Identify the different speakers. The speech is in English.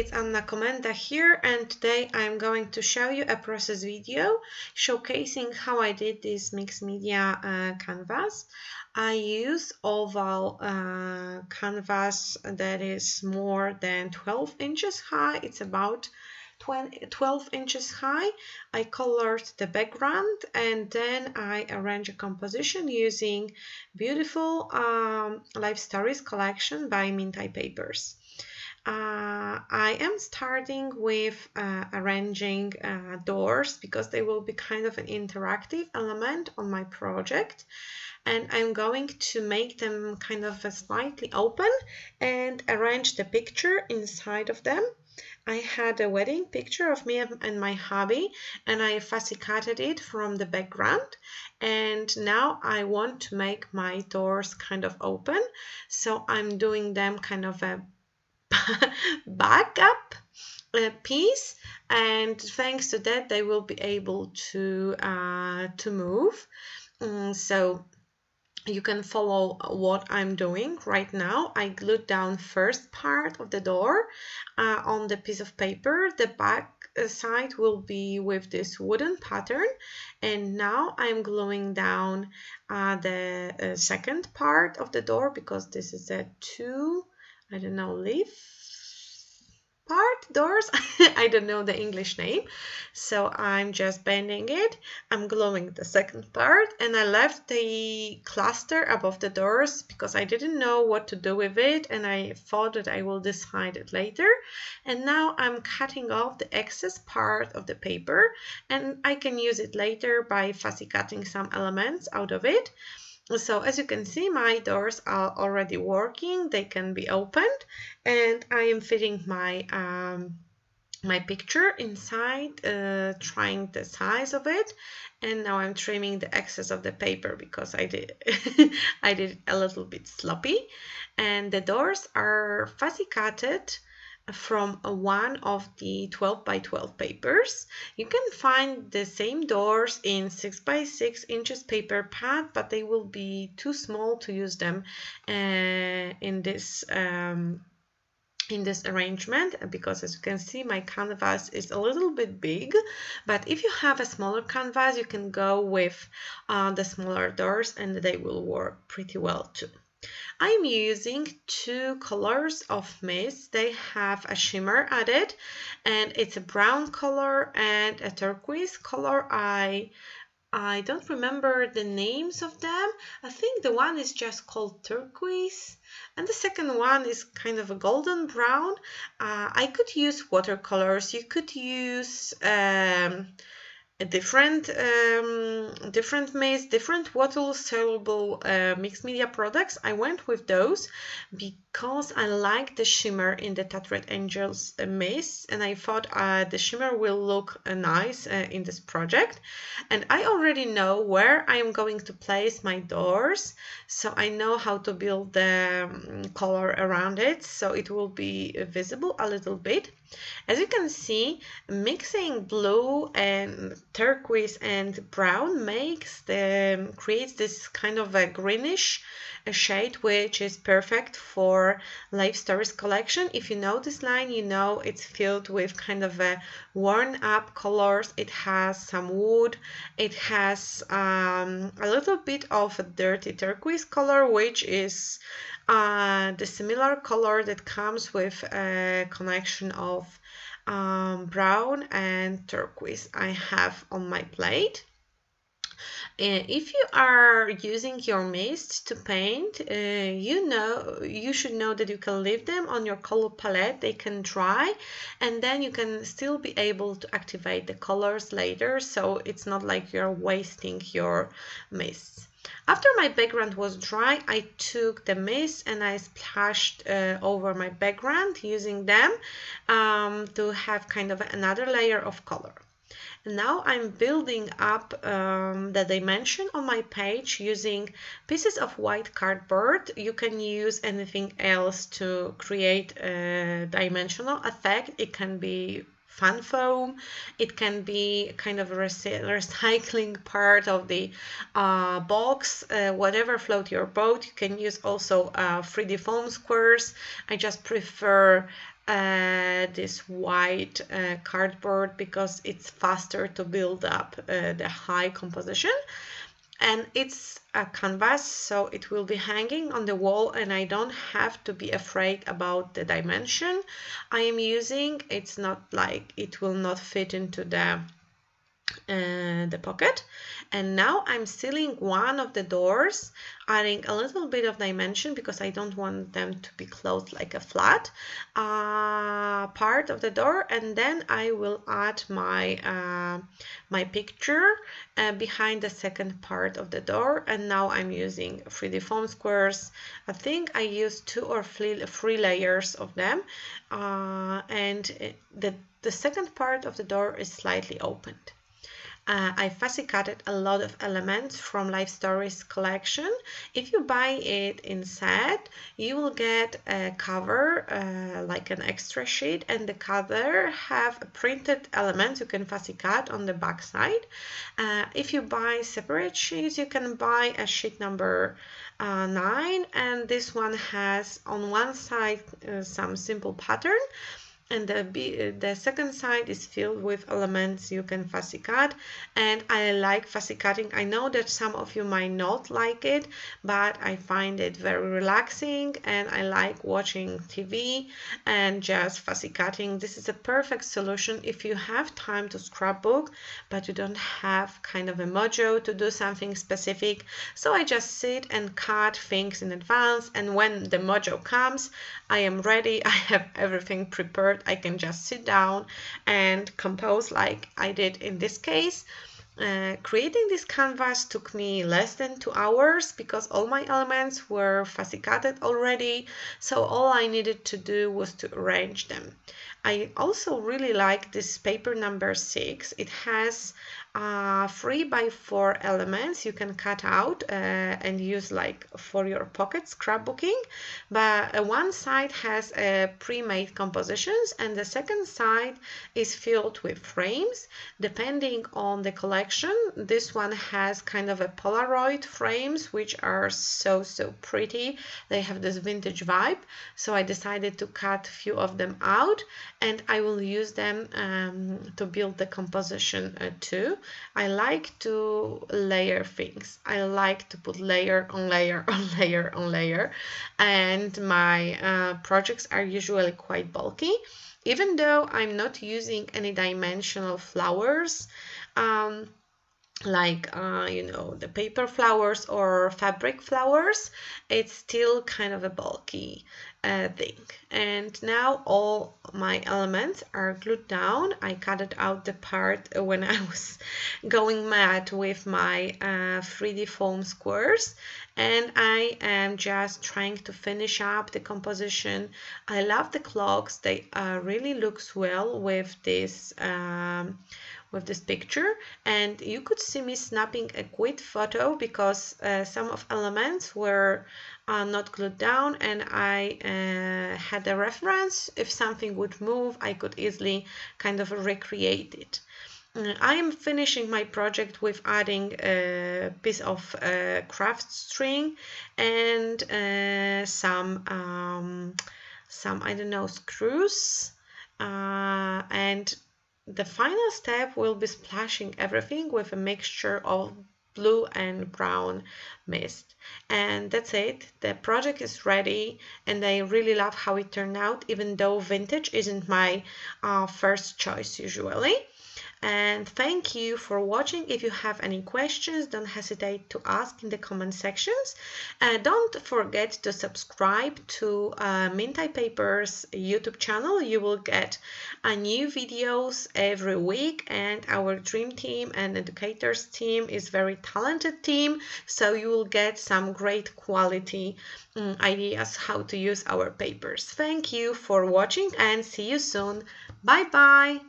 Speaker 1: it's Anna Komenda here, and today I'm going to show you a process video showcasing how I did this mixed media canvas. I use oval canvas that is more than 12 inches high. It's about 12 inches high. I colored the background and then I arrange a composition using beautiful Life Stories collection by Mintay Papers. I am starting with arranging doors because they will be kind of an interactive element on my project, and I'm going to make them kind of slightly open and arrange the picture inside of them. I had a wedding picture of me and my hubby, and I fussy cutted it from the background, and now I want to make my doors kind of open, so I'm doing them kind of a backup piece, and thanks to that they will be able to move. So you can follow what I'm doing right now. I glued down first part of the door on the piece of paper. The back side will be with this wooden pattern, and now I'm gluing down the second part of the door because this is a leaf part doors. I don't know the English name, so I'm just bending it. I'm gluing the second part, and I left the cluster above the doors because I didn't know what to do with it, and I thought that I will decide it later. And now I'm cutting off the excess part of the paper, and I can use it later by fussy cutting some elements out of it. So as you can see, my doors are already working. They can be opened, and I am fitting my my picture inside, trying the size of it, and now I'm trimming the excess of the paper because I did I did it a little bit sloppy. And the doors are fussy cutted from one of the 12 by 12 papers. You can find the same doors in 6 by 6 inches paper pad, but they will be too small to use them in this arrangement, because as you can see, my canvas is a little bit big. But if you have a smaller canvas, you can go with the smaller doors and they will work pretty well too. I'm using two colors of mist. They have a shimmer added, and it's a brown color and a turquoise color. I don't remember the names of them. I think the one is just called turquoise, and the second one is kind of a golden brown. I could use watercolors. You could use different mist, different water soluble mixed media products. I went with those because I like the shimmer in the Tattered Angels mist, and I thought the shimmer will look nice in this project. And I already know where I am going to place my doors, so I know how to build the color around it, so it will be visible a little bit. As you can see, mixing blue and turquoise and brown creates this kind of a greenish shade, which is perfect for Life Stories collection. If you know this line, you know it's filled with kind of a worn up colors. It has some wood, it has a little bit of a dirty turquoise color, which is the similar color that comes with a connection of brown and turquoise I have on my plate. If you are using your mist to paint, you should know that you can leave them on your color palette. They can dry, and then you can still be able to activate the colors later, so it's not like you're wasting your mists. After my background was dry, I took the mist and I splashed over my background using them to have kind of another layer of color. Now I'm building up the dimension on my page using pieces of white cardboard. You can use anything else to create a dimensional effect. It can be fan foam, it can be kind of a recycling part of the box, whatever float your boat. You can use also 3D foam squares. I just prefer this white cardboard because it's faster to build up the high composition. And it's a canvas, so it will be hanging on the wall and I don't have to be afraid about the dimension I am using. It's not like it will not fit into the pocket. And now I'm sealing one of the doors, adding a little bit of dimension because I don't want them to be closed like a flat part of the door. And then I will add my picture behind the second part of the door. And now I'm using 3D foam squares. I think I used 2 or 3 layers of them, and the second part of the door is slightly opened. I fussy cutted a lot of elements from Life Stories collection. If you buy it in set, you will get a cover, like an extra sheet, and the cover have printed elements you can fussy cut on the back side. If you buy separate sheets, you can buy a sheet number 9, and this one has on one side some simple pattern, and the second side is filled with elements you can fussy cut. And I like fussy cutting. I know that some of you might not like it, but I find it very relaxing and I like watching TV and just fussy cutting. This is a perfect solution if you have time to scrapbook but you don't have kind of a mojo to do something specific. So I just sit and cut things in advance, and when the mojo comes, I am ready. I have everything prepared. I can just sit down and compose like I did in this case. Creating this canvas took me less than 2 hours because all my elements were fussy cutted already, so all I needed to do was to arrange them. I also really like this paper number 6. It has 3 by 4 elements you can cut out and use like for your pocket scrapbooking, but one side has pre-made compositions and the second side is filled with frames. Depending on the collection, this one has kind of a Polaroid frames which are so pretty. They have this vintage vibe, so I decided to cut a few of them out and I will use them to build the composition too. I like to layer things. I like to put layer on layer on layer on layer, and my projects are usually quite bulky. Even though I'm not using any dimensional flowers, like the paper flowers or fabric flowers, it's still kind of a bulky thing. And now all my elements are glued down. I cut out the part when I was going mad with my 3D foam squares, and I am just trying to finish up the composition. I love the clocks. They really looks well with this picture, and you could see me snapping a quick photo because some of elements were not glued down, and I had a reference. If something would move, I could easily kind of recreate it. I am finishing my project with adding a piece of craft string and some I don't know, screws, and the final step will be splashing everything with a mixture of blue and brown mist. And that's it. The project is ready and I really love how it turned out, even though vintage isn't my first choice usually. And thank you for watching. If you have any questions, don't hesitate to ask in the comment sections. Don't forget to subscribe to Mintay Papers YouTube channel. You will get new videos every week, and our dream team and educators team is very talented team, so you will get some great quality ideas how to use our papers. Thank you for watching and see you soon. Bye bye.